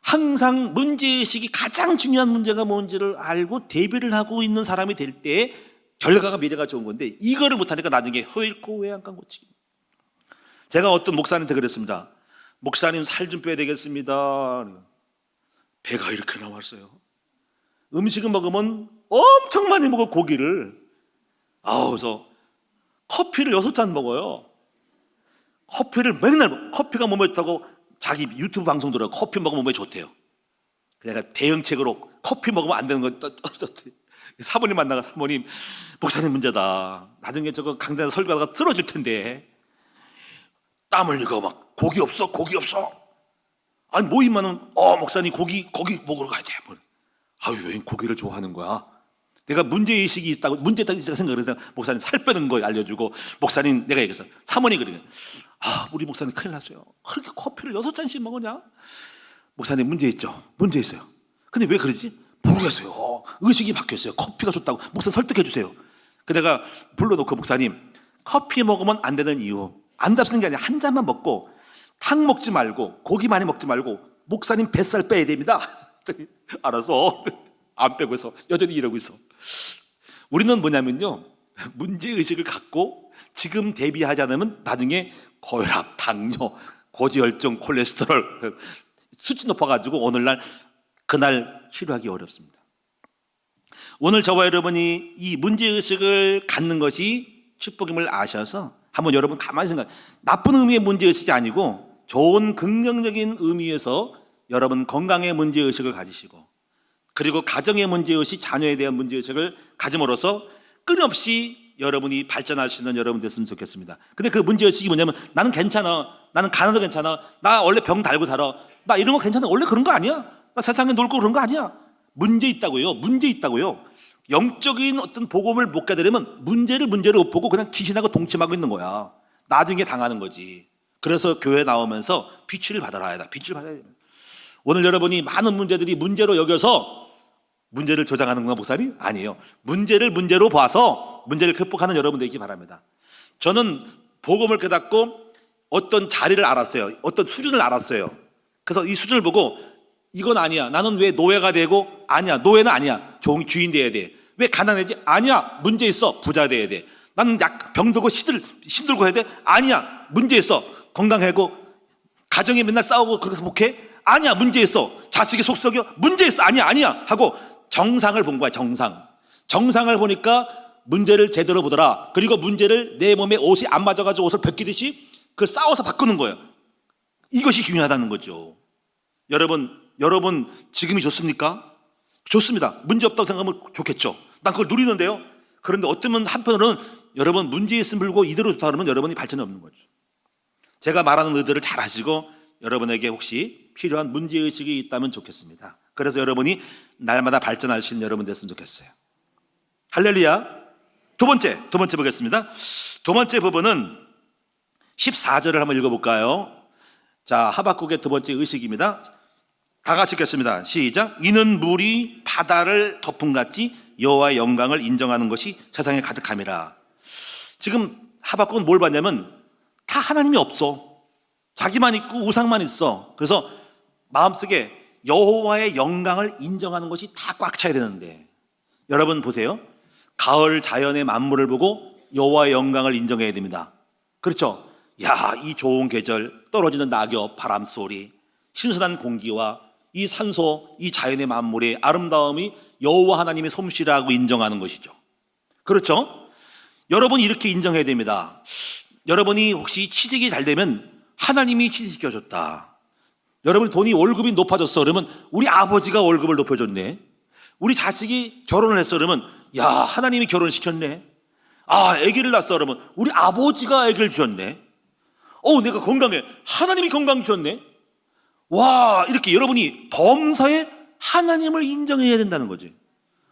항상 문제의식이 가장 중요한 문제가 뭔지를 알고 대비를 하고 있는 사람이 될 때 결과가 미래가 좋은 건데, 이거를 못하니까 나중에 허일고 외양간 고치기. 제가 어떤 목사님한테 그랬습니다. 목사님 살 좀 빼야 되겠습니다. 배가 이렇게 나왔어요. 음식을 먹으면 엄청 많이 먹어, 고기를. 그래서 커피를 6잔 먹어요. 커피를 맨날 먹어. 커피가 몸에 좋다고 자기 유튜브 방송 들어요. 커피 먹으면 몸에 좋대요. 내가 대응책으로 커피 먹으면 안 되는 거 사모님 만나가, 사모님 목사님 문제다. 나중에 저거 강단에 설교하다가 쓰러질 텐데. 땀 흘리고 막 고기 없어. 아니 모임만은 목사님 고기 먹으러 가야 돼. 왜 고기를 좋아하는 거야? 내가 문제의식이 있다고, 문제있다고 생각을 해서 목사님 살 빼는 거 알려주고, 목사님 내가 얘기했어. 사모님 그러면 우리 목사님 큰일 났어요. 그렇게 커피를 6잔씩 먹으냐? 목사님 문제 있죠? 문제 있어요. 근데 왜 그러지? 모르겠어요. 의식이 바뀌었어요. 커피가 좋다고. 목사님 설득해 주세요. 그 내가 불러놓고, 목사님 커피 먹으면 안 되는 이유, 안 답쓰는 게 아니라 한 잔만 먹고 탕 먹지 말고 고기 많이 먹지 말고 목사님 뱃살 빼야 됩니다. 알아서 안 빼고 있어. 여전히 이러고 있어. 우리는 뭐냐면요, 문제의식을 갖고 지금 대비하지 않으면 나중에 고혈압, 당뇨, 고지혈증, 콜레스테롤 수치 높아가지고 오늘날 그날 치료하기 어렵습니다. 오늘 저와 여러분이 이 문제의식을 갖는 것이 축복임을 아셔서 한번 여러분 가만히 생각, 나쁜 의미의 문제의식이 아니고 좋은 긍정적인 의미에서 여러분 건강의 문제의식을 가지시고, 그리고 가정의 문제의식, 자녀에 대한 문제의식을 가짐으로써 끊임없이 여러분이 발전할 수 있는 여러분 됐으면 좋겠습니다. 근데 그 문제의식이 뭐냐면, 나는 괜찮아, 나는 가난도 괜찮아, 나 원래 병 달고 살아, 나 이런 거 괜찮아, 원래 그런 거 아니야, 나 세상에 놀고 그런 거 아니야. 문제 있다고요. 문제 있다고요. 영적인 어떤 복음을 못 깨달으면 문제를 못 보고 그냥 귀신하고 동침하고 있는 거야. 나중에 당하는 거지. 그래서 교회 나오면서 빛을 받아라. 빛을 받아야 돼. 오늘 여러분이 많은 문제들이 문제로 여겨서 문제를 조장하는 건가, 목사님? 아니에요. 문제를 문제로 봐서 문제를 극복하는 여러분 되기 바랍니다. 저는 복음을 깨닫고 어떤 자리를 알았어요. 어떤 수준을 알았어요. 그래서 이 수준을 보고, 이건 아니야. 나는 왜 노예가 되고, 아니야, 노예는 아니야. 주인 돼야 돼. 왜 가난하지? 아니야, 문제 있어. 부자 돼야 돼. 나는 병들고 힘들고 해야 돼? 아니야, 문제 있어. 건강하고 가정에 맨날 싸우고 그래서 목해? 아니야, 문제 있어. 자식이 속 썩여? 문제 있어. 아니야 하고 정상을 본 거야. 정상을 보니까 문제를 제대로 보더라. 그리고 문제를 내 몸에 옷이 안 맞아가지고 옷을 벗기듯이 그 싸워서 바꾸는 거예요. 이것이 중요하다는 거죠. 여러분 지금이 좋습니까? 좋습니다. 문제 없다고 생각하면 좋겠죠. 난 그걸 누리는데요. 그런데 어쩌면 한편으로는 여러분 문제 있음 불고 이대로 좋다 그러면 여러분이 발전이 없는 거죠. 제가 말하는 의도를 잘 하시고 여러분에게 혹시 필요한 문제의식이 있다면 좋겠습니다. 그래서 여러분이 날마다 발전할 수 있는 여러분 됐으면 좋겠어요. 할렐루야. 두 번째 보겠습니다. 두 번째 부분은 14절을 한번 읽어볼까요? 자, 하박국의 두 번째 의식입니다. 다 같이 읽겠습니다. 시작. 이는 물이 바다를 덮음같이 여호와의 영광을 인정하는 것이 세상에 가득함이라. 지금 하박국은 뭘 봤냐면 다 하나님이 없어. 자기만 있고 우상만 있어. 그래서 마음속에 여호와의 영광을 인정하는 것이 다 꽉 차야 되는데, 여러분 보세요. 가을 자연의 만물을 보고 여호와의 영광을 인정해야 됩니다. 그렇죠? 야, 이 좋은 계절, 떨어지는 낙엽, 바람 소리, 신선한 공기와 이 산소, 이 자연의 만물의 아름다움이 여호와 하나님의 솜씨라고 인정하는 것이죠. 그렇죠? 여러분이 이렇게 인정해야 됩니다. 여러분이 혹시 취직이 잘 되면 하나님이 취직시켜줬다. 여러분이 돈이 월급이 높아졌어 그러면 우리 아버지가 월급을 높여줬네. 우리 자식이 결혼을 했어 그러면 야, 하나님이 결혼시켰네. 아, 아기를 낳았어 그러면 우리 아버지가 아기를 주셨네. 내가 건강해. 하나님이 건강 주셨네. 와, 이렇게 여러분이 범사에 하나님을 인정해야 된다는 거지.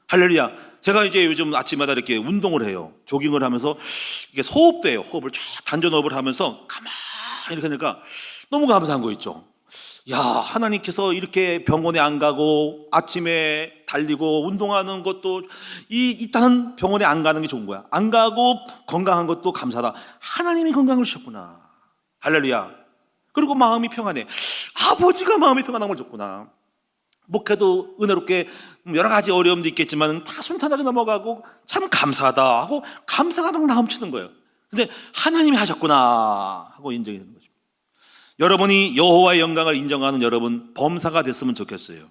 할렐루야. 제가 이제 요즘 아침마다 이렇게 운동을 해요. 조깅을 하면서 이게 호흡도 해요. 호흡을 쫙 단전호흡을 하면서 가만히 이렇게 하니까 너무 감사한 거 있죠. 야, 하나님께서 이렇게 병원에 안 가고 아침에 달리고 운동하는 것도 일단은 병원에 안 가는 게 좋은 거야. 안 가고 건강한 것도 감사하다. 하나님이 건강을 주셨구나. 할렐루야. 그리고 마음이 평안해. 아버지가 마음이 평안한 걸 줬구나. 목회도 은혜롭게 여러 가지 어려움도 있겠지만 다 순탄하게 넘어가고 참 감사하다 하고 감사가 막 넘치는 거예요. 근데 하나님이 하셨구나 하고 인정이 되는 거죠. 여러분이 여호와의 영광을 인정하는 여러분 범사가 됐으면 좋겠어요.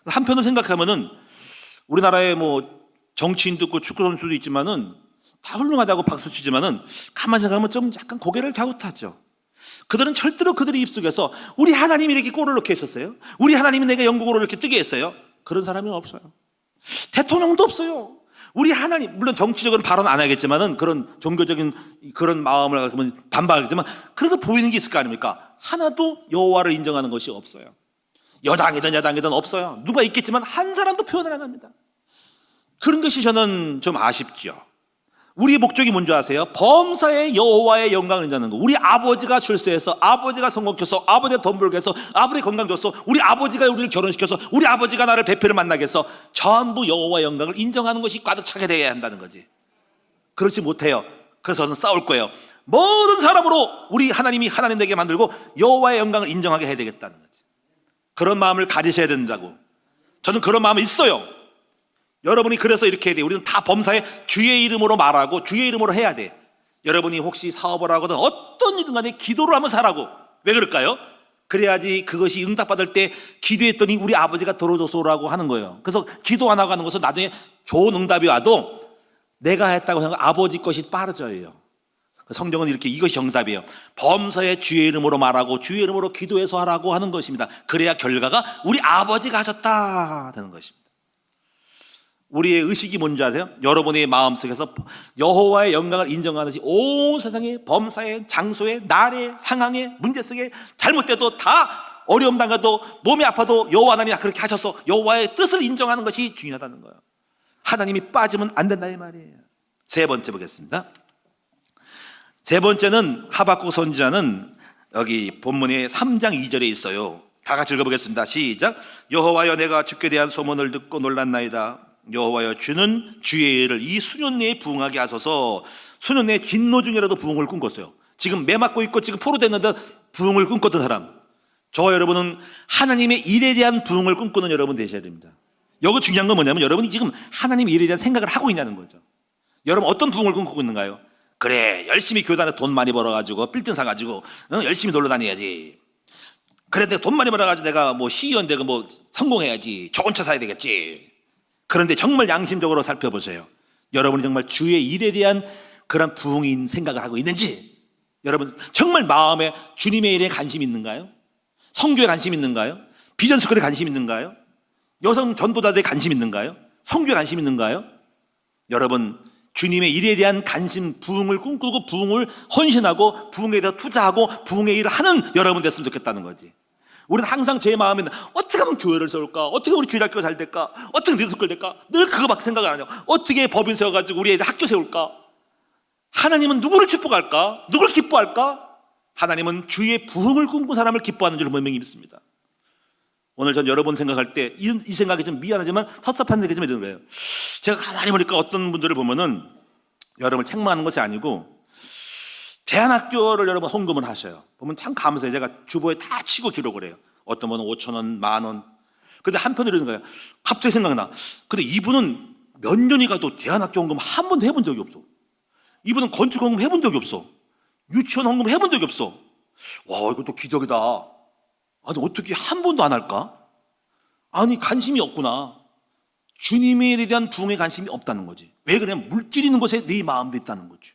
한편으로 생각하면은 우리나라에 뭐 정치인도 있고 축구 선수도 있지만은 다 훌륭하다고 박수 치지만은 가만히 생각하면 좀 약간 고개를 갸웃하죠. 그들은 절대로 그들의 입속에서 우리 하나님이 이렇게 골을 넣게 했었어요. 우리 하나님이 내가 영국으로 이렇게 뜨게 했어요. 그런 사람이 없어요. 대통령도 없어요. 우리 하나님, 물론 정치적으로 발언 안 하겠지만은 그런 종교적인 그런 마음을 갖으면 반박하겠지만 그래서 보이는 게 있을 거 아닙니까? 하나도 여호와를 인정하는 것이 없어요. 여당이든 야당이든 없어요. 누가 있겠지만 한 사람도 표현을 안 합니다. 그런 것이 저는 좀 아쉽죠. 우리의 목적이 뭔지 아세요? 범사의 여호와의 영광을 인정하는 거. 우리 아버지가 출세해서, 아버지가 성공해서, 아버지가 돈 벌게 해서, 아버지가 건강 줬어, 우리 아버지가 우리를 결혼시켜서, 우리 아버지가 나를 배필을 만나게 해서 전부 여호와의 영광을 인정하는 것이 가득 차게 되어야 한다는 거지. 그렇지 못해요. 그래서 저는 싸울 거예요. 모든 사람으로 우리 하나님이 하나님 되게 만들고 여호와의 영광을 인정하게 해야 되겠다는 거지. 그런 마음을 가지셔야 된다고. 저는 그런 마음이 있어요. 여러분이 그래서 이렇게 해야 돼요. 우리는 다 범사에 주의 이름으로 말하고 주의 이름으로 해야 돼. 여러분이 혹시 사업을 하거든 어떤 일든 간에 기도를 하면서 하라고. 왜 그럴까요? 그래야지 그것이 응답받을 때 기도했더니 우리 아버지가 들어줘서라고 하는 거예요. 그래서 기도 안 하고 하는 것은 나중에 좋은 응답이 와도 내가 했다고 생각 아버지 것이 빠르져요. 성경은 이렇게 이것이 정답이에요. 범사에 주의 이름으로 말하고 주의 이름으로 기도해서 하라고 하는 것입니다. 그래야 결과가 우리 아버지가 하셨다 되는 것입니다. 우리의 의식이 뭔지 아세요? 여러분의 마음속에서 여호와의 영광을 인정하는 것이 온 세상의 범사에 장소에 날에 상황에 문제 속에 잘못돼도 다 어려움 당해도 몸이 아파도 여호와 하나님이 그렇게 하셔서 여호와의 뜻을 인정하는 것이 중요하다는 거예요. 하나님이 빠지면 안 된다 이 말이에요. 세 번째 보겠습니다. 세 번째는 하박국 선지자는 여기 본문의 3장 2절에 있어요. 다 같이 읽어보겠습니다. 시작. 여호와여 내가 주께 대한 소문을 듣고 놀랐나이다. 여호와여 주는 주의 일을 이 수년 내에 부응하게 하소서. 수년 내에 진노 중이라도 부응을 꿈꿨어요. 지금 매 맞고 있고 지금 포로됐는데 부응을 꿈꿨던 사람, 저와 여러분은 하나님의 일에 대한 부응을 꿈꾸는 여러분 되셔야 됩니다. 여기 중요한 건 뭐냐면 여러분이 지금 하나님의 일에 대한 생각을 하고 있냐는 거죠. 여러분 어떤 부응을 꿈꾸고 있는가요? 그래 열심히 교단에 돈 많이 벌어가지고 빌딩 사가지고 열심히 놀러 다녀야지. 그래 내가 돈 많이 벌어가지고 내가 뭐 시의원 되고 뭐 성공해야지. 좋은 차 사야 되겠지. 그런데 정말 양심적으로 살펴보세요. 여러분이 정말 주의 일에 대한 그런 부응인 생각을 하고 있는지, 여러분 정말 마음에 주님의 일에 관심이 있는가요? 성교에 관심이 있는가요? 비전 스쿨에 관심이 있는가요? 여성 전도자들에 관심이 있는가요? 성교에 관심이 있는가요? 여러분 주님의 일에 대한 관심, 부응을 꿈꾸고 부응을 헌신하고 부응에 대해 투자하고 부응의 일을 하는 여러분 됐으면 좋겠다는 거지. 우리는 항상 제 마음에는 어떻게 하면 교회를 세울까? 어떻게 우리 주일학교가 잘 될까? 어떻게 리더스쿨 될까? 늘 그거밖에 생각을 안 해요. 어떻게 법인 세워가지고 우리 애들 학교 세울까? 하나님은 누구를 축복할까? 누구를 기뻐할까? 하나님은 주의 부흥을 꿈꾼 사람을 기뻐하는 줄 분명히 믿습니다. 오늘 전 여러분 생각할 때 이 생각이 좀 미안하지만 섭섭한 생각이 좀 드는 거예요. 제가 가만히 보니까 어떤 분들을 보면은 여러분을 책망하는 것이 아니고 대안학교를 여러분 헌금을 하셔요. 보면 참 감사해요. 제가 주보에 다 치고 기록을 해요. 어떤 분은 5,000원, 10,000원. 근데 한편으로 이러는 거예요. 갑자기 생각나. 근데 이분은 몇 년이 가도 대안학교 헌금 한 번도 해본 적이 없어. 이분은 건축 헌금 해본 적이 없어. 유치원 헌금 해본 적이 없어. 와, 이것도 기적이다. 아니, 어떻게 한 번도 안 할까? 아니, 관심이 없구나. 주님의 일에 대한 부흥에 관심이 없다는 거지. 왜 그래? 물질 있는 것에 네 마음도 있다는 거지.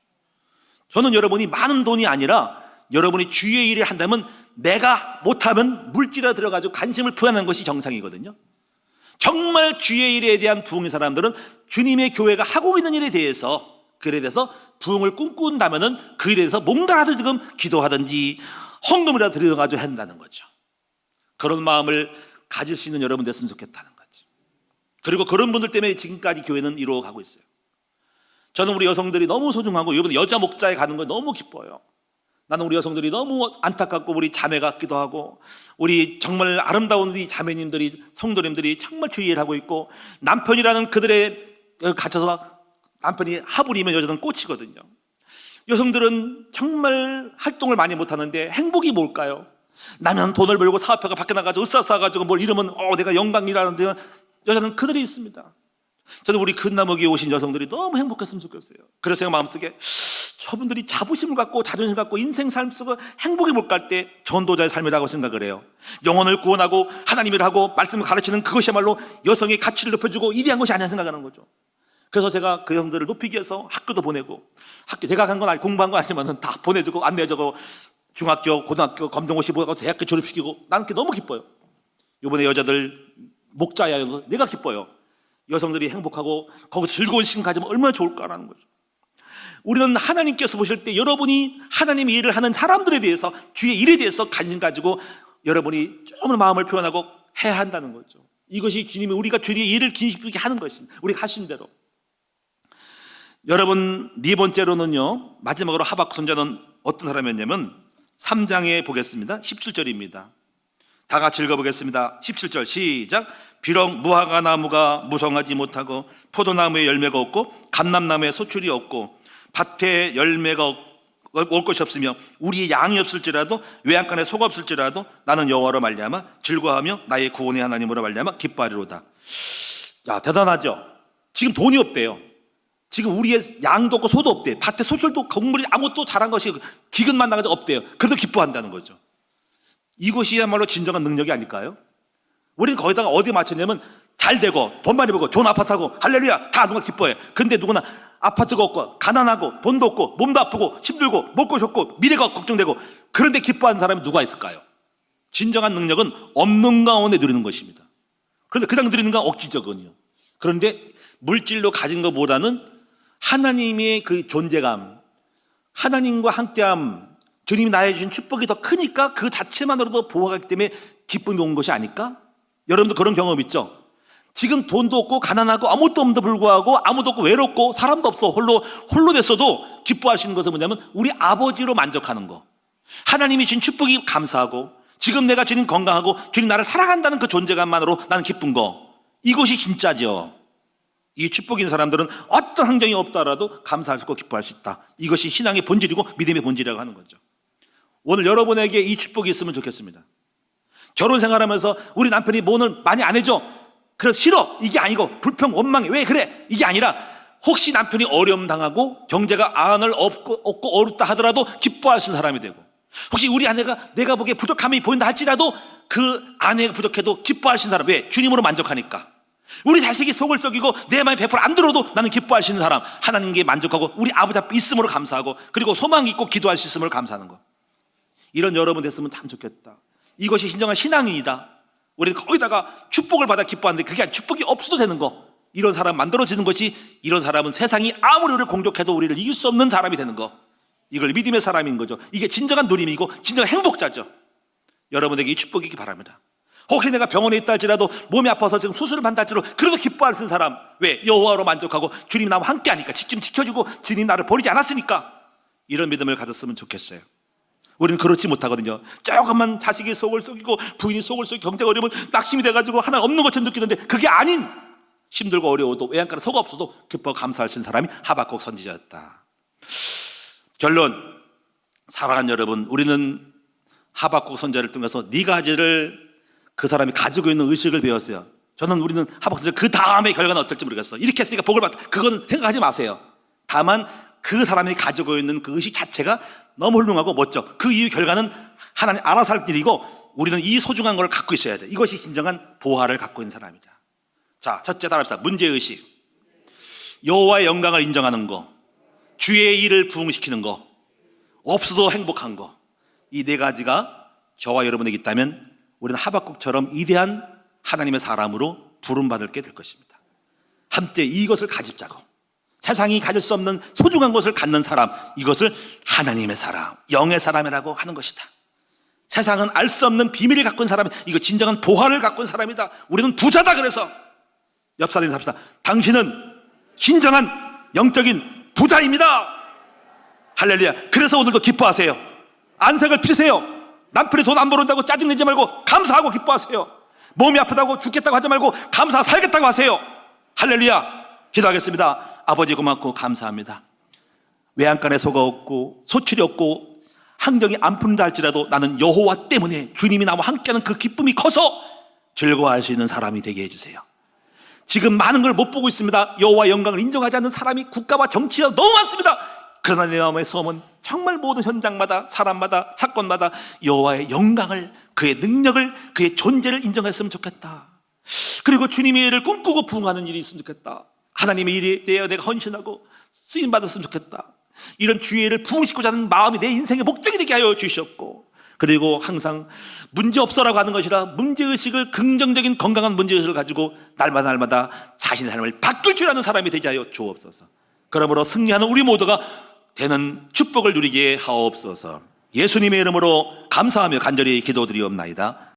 저는 여러분이 많은 돈이 아니라 여러분이 주의 일을 한다면 내가 못하면 물질에 들어가지고 관심을 표현하는 것이 정상이거든요. 정말 주의 일에 대한 부흥의 사람들은 주님의 교회가 하고 있는 일에 대해서 그에 대해서 부흥을 꿈꾼다면은 그 일에 대해서 뭔가라도 지금 기도하든지 헌금이라도 들여가지고 한다는 거죠. 그런 마음을 가질 수 있는 여러분 됐으면 좋겠다는 거지. 그리고 그런 분들 때문에 지금까지 교회는 이루어가고 있어요. 저는 우리 여성들이 너무 소중하고 이번 여자 목자에 가는 거 너무 기뻐요. 나는 우리 여성들이 너무 안타깝고 우리 자매 같기도 하고 우리 정말 아름다운 우리 자매님들이 성도님들이 정말 주의를 하고 있고 남편이라는 그들의 갇혀서 남편이 하부리면 여자들은 꽂히거든요. 여성들은 정말 활동을 많이 못하는데 행복이 뭘까요? 나면 돈을 벌고 사업해가 밖에 나가서 으쌰싸가지고 뭘 이러면 내가 영광이라는데 여자는 그들이 있습니다. 저는 우리 근나무기에 오신 여성들이 너무 행복했으면 좋겠어요. 그래서 제가 마음속에 저분들이 자부심을 갖고 자존심 갖고 인생 삶 속에 행복이 뭘까 할 때 전도자의 삶이라고 생각을 해요. 영혼을 구원하고 하나님을 하고 말씀을 가르치는 그것이야말로 여성의 가치를 높여주고 이대한 것이 아니라 생각하는 거죠. 그래서 제가 그 형들을 높이기 위해서 학교도 보내고 학교 제가 간 건 아니 공부한 건 아니지만 다 보내주고 안내해주고 중학교, 고등학교, 검정고시 보고 대학교 졸업시키고 나는 그게 너무 기뻐요. 이번에 여자들 목자야 내가 기뻐요. 여성들이 행복하고 거기서 즐거운 시간 가지면 얼마나 좋을까라는 거죠. 우리는 하나님께서 보실 때 여러분이 하나님의 일을 하는 사람들에 대해서 주의 일에 대해서 관심 가지고 여러분이 조금 마음을 표현하고 해야 한다는 거죠. 이것이 주님이 우리가 주의 일을 기쁘게 하는 것입니다. 우리가 하신 대로. 여러분 네 번째로는요, 마지막으로 하박국 선지자는 어떤 사람이었냐면 3장에 보겠습니다. 17절입니다. 다 같이 읽어보겠습니다. 17절 시작. 비록 무화과 나무가 무성하지 못하고 포도나무에 열매가 없고 감람나무에 소출이 없고 밭에 열매가 올 것이 없으며 우리의 양이 없을지라도 외양간에 소가 없을지라도 나는 여호와로 말미암아 즐거워하며 나의 구원의 하나님으로 말미암아 기뻐하리로다. 야, 대단하죠. 지금 돈이 없대요. 지금 우리의 양도 없고 소도 없대요. 밭에 소출도 곡물이 아무것도 자란 것이 기근만 나가지고 없대요. 그래도 기뻐한다는 거죠. 이것이야말로 진정한 능력이 아닐까요? 우리는 거기다가 어디 맞추냐면 잘 되고 돈 많이 벌고 좋은 아파트하고 할렐루야 다 누가 기뻐해. 근데 누구나 아파트가 없고 가난하고 돈도 없고 몸도 아프고 힘들고 먹고 싶고 미래가 걱정되고 그런데 기뻐하는 사람이 누가 있을까요? 진정한 능력은 없는 가운데 누리는 것입니다. 그런데 그냥 누리는 건 억지적은요. 그런데 물질로 가진 것보다는 하나님의 그 존재감, 하나님과 함께함, 주님이 나에게 주신 축복이 더 크니까 그 자체만으로도 보호가 있기 때문에 기쁨이 온 것이 아닐까? 여러분도 그런 경험 있죠? 지금 돈도 없고 가난하고 아무것도 없는데 불구하고 아무도 없고 외롭고 사람도 없어 홀로 됐어도 기뻐하시는 것은 뭐냐면 우리 아버지로 만족하는 거, 하나님이 주신 축복이 감사하고 지금 내가 주님 건강하고 주님 나를 사랑한다는 그 존재감만으로 나는 기쁜 거, 이것이 진짜죠. 이 축복인 사람들은 어떤 환경이 없더라도 감사할 수 있고 기뻐할 수 있다. 이것이 신앙의 본질이고 믿음의 본질이라고 하는 거죠. 오늘 여러분에게 이 축복이 있으면 좋겠습니다. 결혼 생활하면서 우리 남편이 뭐는 많이 안 해줘, 그래서 싫어, 이게 아니고 불평 원망해, 왜 그래, 이게 아니라 혹시 남편이 어려움 당하고 경제가 안을 없고 어렵다 하더라도 기뻐할 수 있는 사람이 되고, 혹시 우리 아내가 내가 보기에 부족함이 보인다 할지라도 그 아내가 부족해도 기뻐할 수 있는 사람. 왜? 주님으로 만족하니까. 우리 자식이 속을 썩이고 내 마음이 100% 안 들어도 나는 기뻐할 수 있는 사람, 하나님께 만족하고 우리 아버지 앞에 있음으로 감사하고 그리고 소망이 있고 기도할 수 있음으로 감사하는 거. 이런 여러분 됐으면 참 좋겠다. 이것이 진정한 신앙인이다. 우리는 거기다가 축복을 받아 기뻐하는데 그게 축복이 없어도 되는 거, 이런 사람 만들어지는 것이, 이런 사람은 세상이 아무리 우리를 공격해도 우리를 이길 수 없는 사람이 되는 거, 이걸 믿음의 사람인 거죠. 이게 진정한 누림이고 진정한 행복자죠. 여러분에게 이 축복이 있기 바랍니다. 혹시 내가 병원에 있다 할지라도 몸이 아파서 지금 수술을 받다 할지라도 그래도 기뻐할 수 있는 사람. 왜? 여호와로 만족하고 주님 나와 함께 하니까, 지금 지켜주고 주님 나를 버리지 않았으니까. 이런 믿음을 가졌으면 좋겠어요. 우리는 그렇지 못하거든요. 조금만 자식이 속을 썩이고 부인이 속을 썩이고 경제가 어려우면 낙심이 돼가지고 하나 없는 것처럼 느끼는데, 그게 아닌 힘들고 어려워도 외양간에 소가 없어도 기뻐 감사할 수 있는 사람이 하박국 선지자였다. 결론, 사랑하는 여러분, 우리는 하박국 선지자를 통해서 네 가지를 그 사람이 가지고 있는 의식을 배웠어요. 우리는 하박국 선지자 그 다음의 결과는 어떨지 모르겠어. 이렇게 했으니까 복을 받다, 그건 생각하지 마세요. 다만 그 사람이 가지고 있는 그 의식 자체가 너무 훌륭하고 멋져. 그 이후 결과는 하나님 알아서 할 일이고 우리는 이 소중한 걸 갖고 있어야 돼. 이것이 진정한 보화를 갖고 있는 사람이다. 자, 첫째 따라합시다. 문제의식. 여호와의 영광을 인정하는 거, 주의 일을 부응시키는 거, 없어도 행복한 거, 이 네 가지가 저와 여러분에게 있다면 우리는 하박국처럼 위대한 하나님의 사람으로 부름받을 게 될 것입니다. 함께 이것을 가집자고, 세상이 가질 수 없는 소중한 것을 갖는 사람, 이것을 하나님의 사람, 영의 사람이라고 하는 것이다. 세상은 알 수 없는 비밀을 갖고 있는 사람이, 이거 진정한 보화를 갖고 있는 사람이다. 우리는 부자다. 그래서 옆 사람이 합시다. 당신은 진정한 영적인 부자입니다. 할렐루야. 그래서 오늘도 기뻐하세요. 안색을 피세요. 남편이 돈 안 벌어준다고 짜증내지 말고 감사하고 기뻐하세요. 몸이 아프다고 죽겠다고 하지 말고 감사하고 살겠다고 하세요. 할렐루야. 기도하겠습니다. 아버지 고맙고 감사합니다. 외양간에 소가 없고 소출이 없고 환경이 안 푼다 할지라도 나는 여호와 때문에 주님이 나와 함께하는 그 기쁨이 커서 즐거워할 수 있는 사람이 되게 해주세요. 지금 많은 걸 못 보고 있습니다. 여호와의 영광을 인정하지 않는 사람이 국가와 정치가 너무 많습니다. 그러나 내 마음의 소원은 정말 모든 현장마다 사람마다 사건마다 여호와의 영광을, 그의 능력을, 그의 존재를 인정했으면 좋겠다. 그리고 주님의 일을 꿈꾸고 부응하는 일이 있으면 좋겠다. 하나님의 일에 대해 내가 헌신하고 쓰임받았으면 좋겠다. 이런 주의 일을 부으시고자 하는 마음이 내 인생의 목적이 되게 하여 주시옵고, 그리고 항상 문제없어라고 하는 것이라 문제의식을, 긍정적인 건강한 문제의식을 가지고 날마다 자신의 삶을 바꿀 줄 아는 사람이 되게 하여 주옵소서. 그러므로 승리하는 우리 모두가 되는 축복을 누리게 하옵소서. 예수님의 이름으로 감사하며 간절히 기도드리옵나이다.